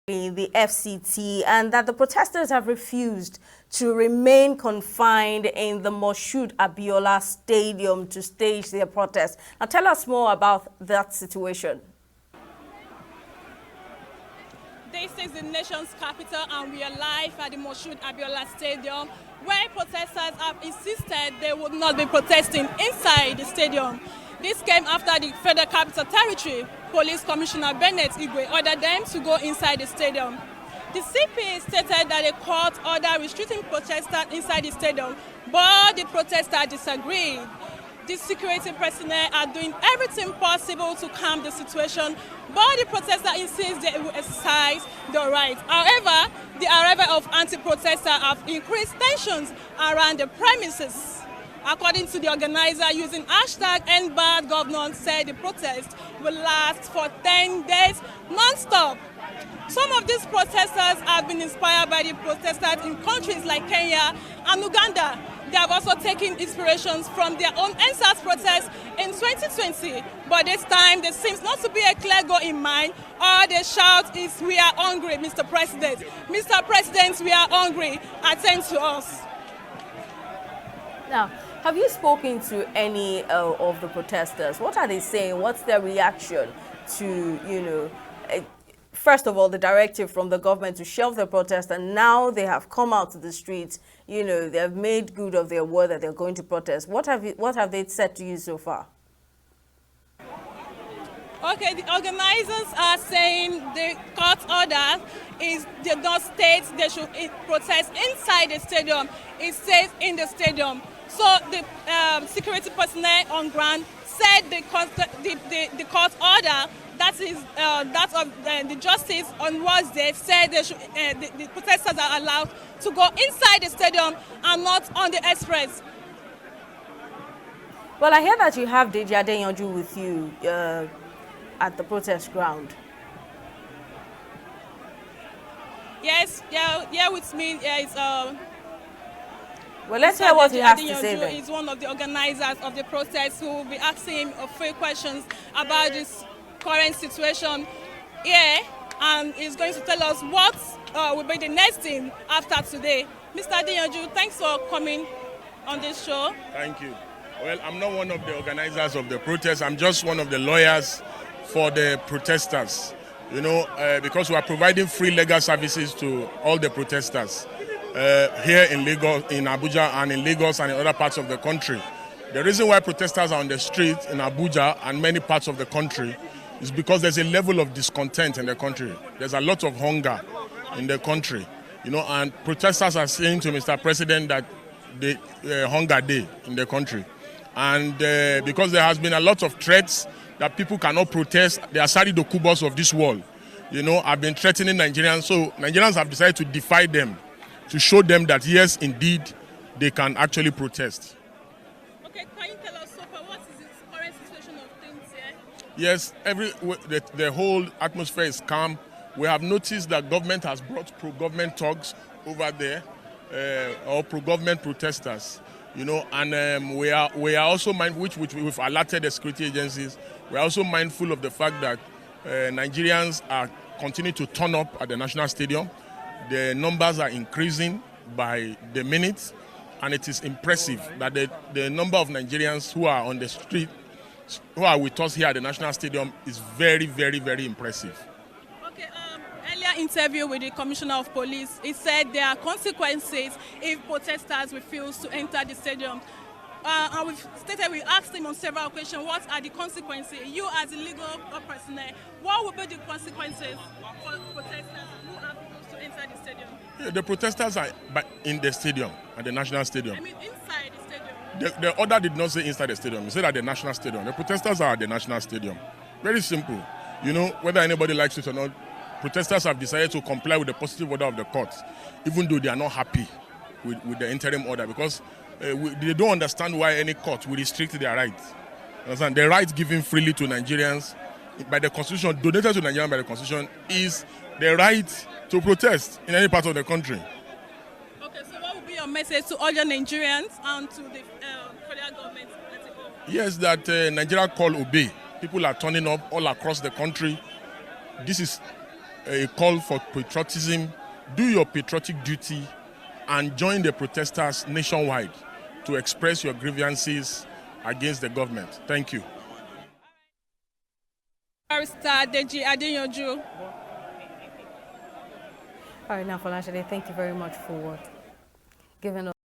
the FCT, and that the protesters have refused to remain confined in the Moshood Abiola Stadium to stage their protest. Now tell us more about that situation. This is the nation's capital and we are live at the Moshood Abiola Stadium, where protesters have insisted they would not be protesting inside the stadium. This came after the Federal Capital Territory Police Commissioner Bennett Igwe ordered them to go inside the stadium. The CP stated that a court order restricting protesters inside the stadium, but the protesters disagreed. The security personnel are doing everything possible to calm the situation, but the protesters insist they will exercise their rights. However, the arrival of anti-protesters have increased tensions around the premises. According to the organizer, using hashtag #EndBadGovernance, said the protest will last for 10 days non-stop. Some of these protesters have been inspired by the protesters in countries like Kenya and Uganda. They have also taken inspirations from their own NSAS protest in 2020, but this time there seems not to be a clear goal in mind. All they shout is, "We are hungry, Mr. President. Mr. President, we are hungry. Attend to us." Now, have you spoken to any of the protesters? What are they saying? What's their reaction to, first of all, the directive from the government to shelve the protest, and now they have come out to the streets, they have made good of their word that they're going to protest. What have they said to you so far? Okay, the organizers are saying the court order is they don't state they should protest inside the stadium. It says in the stadium. So the security personnel on ground said the court order, that is that of the justice on Wednesday, said they should, the protesters are allowed to go inside the stadium and not on the express. Well, I hear that you have Deji Adeyanju with you at the protest ground. Yes, yeah, with me. Yeah, well, let's hear what he has to say then. He's one of the organizers of the protest who will be asking him a few questions about this current situation here, and he's going to tell us what will be the next thing after today. Mr. Adeyanju, thanks for coming on this show. Thank you. Well, I'm not one of the organizers of the protest. I'm just one of the lawyers for the protesters, because we are providing free legal services to all the protesters here in Lagos, in Abuja, and in Lagos and in other parts of the country. The reason why protesters are on the street in Abuja and many parts of the country is because there's a level of discontent in the country. There's a lot of hunger in the country, and protesters are saying to Mr. President that the hunger day in the country. And because there has been a lot of threats that people cannot protest, they are Sari Dokubos of this world, have been threatening Nigerians. So Nigerians have decided to defy them, to show them that yes, indeed, they can actually protest. Okay, can you tell us so far what is the current situation of things here? Yes, the whole atmosphere is calm. We have noticed that government has brought pro-government thugs over there, or pro-government protesters, and we are also mindful, which we've alerted the security agencies. We are also mindful of the fact that Nigerians are continuing to turn up at the National Stadium. The numbers are increasing by the minute, and it is impressive that the number of Nigerians who are on the street, who are with us here at the National Stadium, is very, very, very impressive. Okay, earlier interview with the Commissioner of Police, he said there are consequences if protesters refuse to enter the stadium. And we asked him on several occasions, what are the consequences? You as a legal personnel, what will be the consequences for protesters who have refused to enter the stadium? Yeah, the protesters are in the stadium, at the National Stadium. I mean inside the stadium. The order did not say inside the stadium, it said at the National Stadium. The protesters are at the National Stadium. Very simple. Whether anybody likes it or not, protesters have decided to comply with the positive order of the court, even though they are not happy with the interim order, because they don't understand why any court will restrict their rights. Understand? The right given freely to Nigerians by the Constitution, donated to Nigerians by the Constitution, is the right to protest in any part of the country. Okay, so what would be your message to all your Nigerians and to the federal government? Yes, that Nigeria call obey. People are turning up all across the country. This is a call for patriotism. Do your patriotic duty and join the protesters nationwide to express your grievances against the government. Thank you. Barrister Deji Adeyanju. All right, now, Folashade, thank you very much for giving us